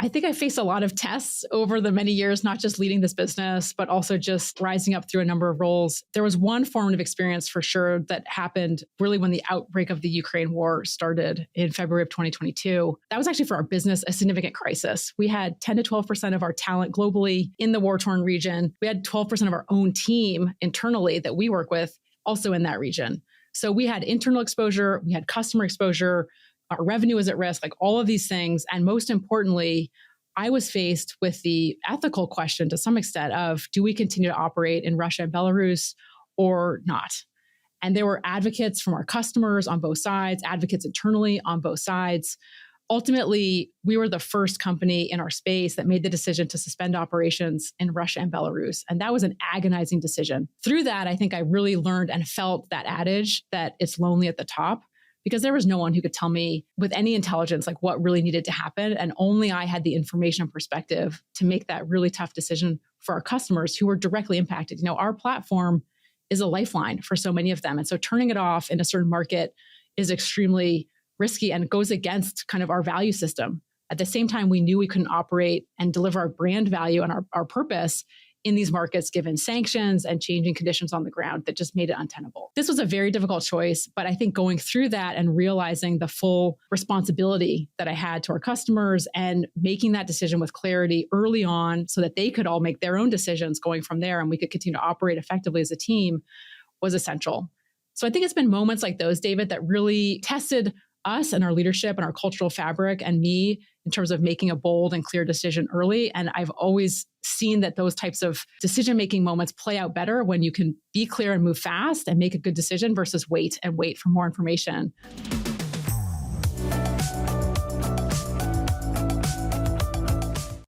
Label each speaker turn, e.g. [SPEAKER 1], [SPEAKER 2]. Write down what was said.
[SPEAKER 1] I think I faced a lot of tests over the many years, not just leading this business, but also just rising up through a number of roles. There was one formative experience for sure that happened really when the outbreak of the Ukraine war started in February of 2022. That was actually for our business a significant crisis. We had 10 to 12% of our talent globally in the war-torn region. We had 12% of our own team internally that we work with also in that region. So we had internal exposure, we had customer exposure, our revenue was at risk, like all of these things. And most importantly, I was faced with the ethical question to some extent of, do we continue to operate in Russia and Belarus or not? And there were advocates from our customers on both sides, advocates internally on both sides. Ultimately, we were the first company in our space that made the decision to suspend operations in Russia and Belarus. And that was an agonizing decision. Through that, I think I really learned and felt that adage that it's lonely at the top, because there was no one who could tell me with any intelligence like what really needed to happen. And only I had the information and perspective to make that really tough decision for our customers who were directly impacted. You know, our platform is a lifeline for so many of them. And so turning it off in a certain market is extremely risky and goes against kind of our value system. At the same time, we knew we couldn't operate and deliver our brand value and our purpose in these markets, given sanctions and changing conditions on the ground that just made it untenable. This was a very difficult choice, but I think going through that and realizing the full responsibility that I had to our customers and making that decision with clarity early on so that they could all make their own decisions going from there and we could continue to operate effectively as a team was essential. So I think it's been moments like those, David, that really tested us and our leadership and our cultural fabric and me in terms of making a bold and clear decision early. And I've always seen that those types of decision-making moments play out better when you can be clear and move fast and make a good decision versus wait for more information.